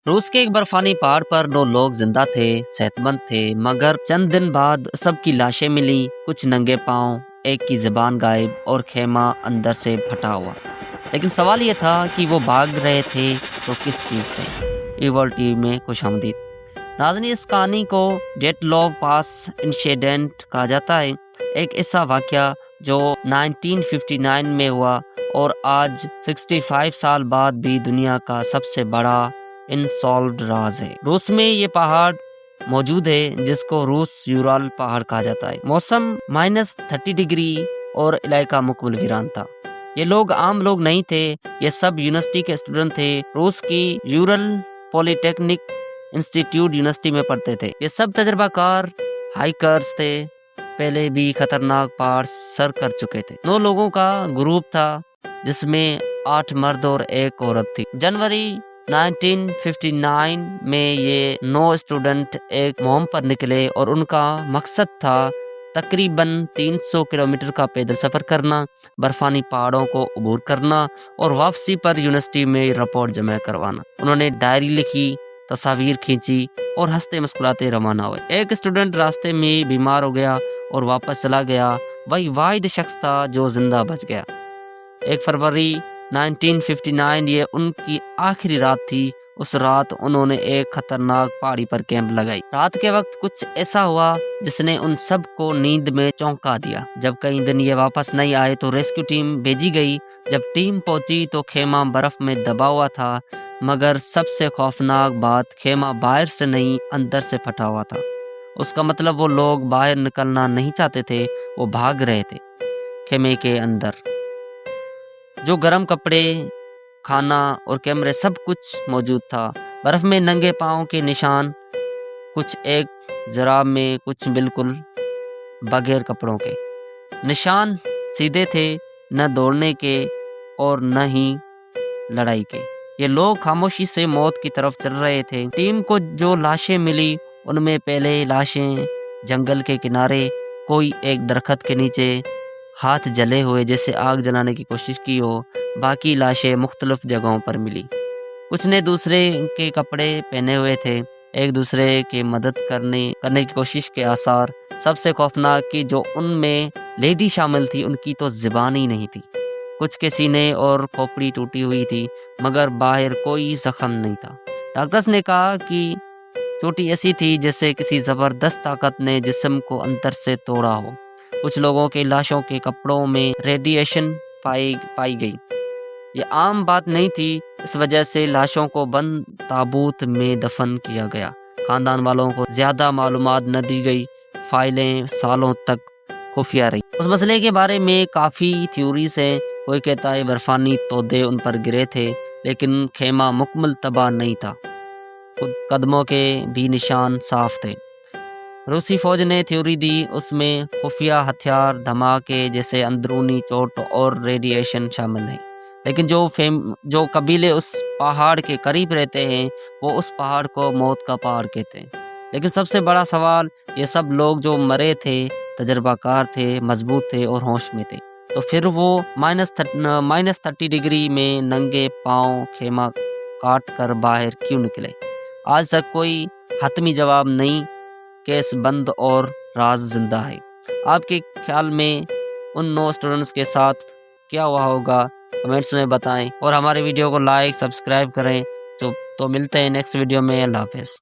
रूस के एक बर्फानी पहाड़ पर 9 लोग जिंदा थे, सेहतमंद थे, मगर चंद दिन बाद सबकी लाशें मिली, कुछ नंगे पांव, एक की ज़बान गायब और खेमा अंदर से फटा हुआ। लेकिन सवाल ये था कि वो भाग रहे थे तो किस चीज़ से। ईवल टीवी में खुशामदीद। नाज़रीन, इस कहानी को डेटलोव पास इंसिडेंट कहा जाता है, एक ऐसा वाक़या जो 1959 में हुआ और आज 65 साल बाद भी दुनिया का सबसे बड़ा अनसॉल्व्ड राज है। रूस में ये पहाड़ मौजूद है जिसको रूस यूराल पहाड़ कहा जाता है। मौसम -30 डिग्री और इलाका मुकम्मल वीरान था। ये लोग आम लोग नहीं थे, ये सब यूनिवर्सिटी के स्टूडेंट थे। रूस की यूरल पॉलिटेक्निक इंस्टीट्यूट यूनिवर्सिटी में पढ़ते थे। ये सब तजर्बाकार हाइकर्स थे, पहले भी खतरनाक पहाड़ सर कर चुके थे। 9 लोगों का ग्रुप था जिसमें 8 मर्द और 1 औरत थी। जनवरी 1959 में ये 9 स्टूडेंट एक मुहिम पर निकले और उनका मकसद था तकरीबन 300 किलोमीटर का पैदल सफ़र करना, बर्फानी पहाड़ों को अबूर करना और वापसी पर यूनिवर्सिटी में रिपोर्ट जमा करवाना। उन्होंने डायरी लिखी, तस्वीर खींची और हंसते मुस्कुराते रवाना हुए। एक स्टूडेंट रास्ते में बीमार हो गया और वापस चला गया। वही वाहिद शख्स था जो जिंदा बच गया। 1 फरवरी 1959 ये उनकी आखिरी रात थी। उस रात उन्होंने एक खतरनाक पहाड़ी पर कैंप लगाई। रात के वक्त कुछ ऐसा हुआ जिसने उन सब को नींद में चौंका दिया। जब कई दिन ये वापस नहीं आए तो रेस्क्यू टीम भेजी गई। जब टीम पहुंची तो खेमा बर्फ में दबा हुआ था, मगर सबसे खौफनाक बात, खेमा बाहर से नहीं अंदर से फटा हुआ था। उसका मतलब वो लोग बाहर निकलना नहीं चाहते थे, वो भाग रहे थे। खेमे के अंदर जो गर्म कपड़े, खाना और कैमरे सब कुछ मौजूद था। बर्फ में नंगे पाँव के निशान, कुछ एक जराब में, कुछ बिल्कुल बगैर कपड़ों के। निशान सीधे थे, न दौड़ने के और न ही लड़ाई के। ये लोग खामोशी से मौत की तरफ चल रहे थे। टीम को जो लाशें मिली उनमें पहले लाशें जंगल के किनारे, कोई एक दरख्त के नीचे, हाथ जले हुए जैसे आग जलाने की कोशिश की हो। बाकी लाशें मुख्तलिफ जगहों पर मिली। कुछ ने दूसरे के कपड़े पहने हुए थे, एक दूसरे की मदद करने की कोशिश के आसार। सबसे खौफनाक कि जो उनमें लेडी शामिल थी उनकी तो ज़बान ही नहीं थी। कुछ के सीने और खोपड़ी टूटी हुई थी, मगर बाहर कोई जख्म नहीं था। डॉक्टर्स ने कहा कि चोटी ऐसी थी जैसे किसी ज़बरदस्त ताकत ने जिस्म को अंदर से तोड़ा हो। कुछ लोगों के लाशों के कपड़ों में रेडिएशन पाई गई। ये आम बात नहीं थी, इस वजह से लाशों को बंद ताबूत में दफन किया गया। खानदान वालों को ज़्यादा मालूमात न दी गई। फाइलें सालों तक खुफिया रही। उस मसले के बारे में काफ़ी थ्योरीज हैं। कोई कहता है बर्फानी तोदे उन पर गिरे थे, लेकिन खेमा मुकम्मल तबाह नहीं था। कदमों के भी निशान साफ थे। रूसी फौज ने थ्योरी दी, उसमें खुफिया हथियार, धमाके जैसे अंदरूनी चोट और रेडिएशन शामिल है। लेकिन जो कबीले उस पहाड़ के करीब रहते हैं वो उस पहाड़ को मौत का पहाड़ कहते हैं। लेकिन सबसे बड़ा सवाल, ये सब लोग जो मरे थे तजर्बाकार थे, मजबूत थे और होश में थे, तो फिर वो -30 डिग्री में नंगे पाँव खेमा काट कर बाहर क्यों निकले? आज तक कोई हतमी जवाब नहीं। केस बंद और राज जिंदा है। आपके ख्याल में उन 9 स्टूडेंट्स के साथ क्या हुआ होगा? कमेंट्स में बताएं और हमारे वीडियो को लाइक, सब्सक्राइब करें। तो मिलते हैं नेक्स्ट वीडियो में। अल्लाह हाफ़िज़।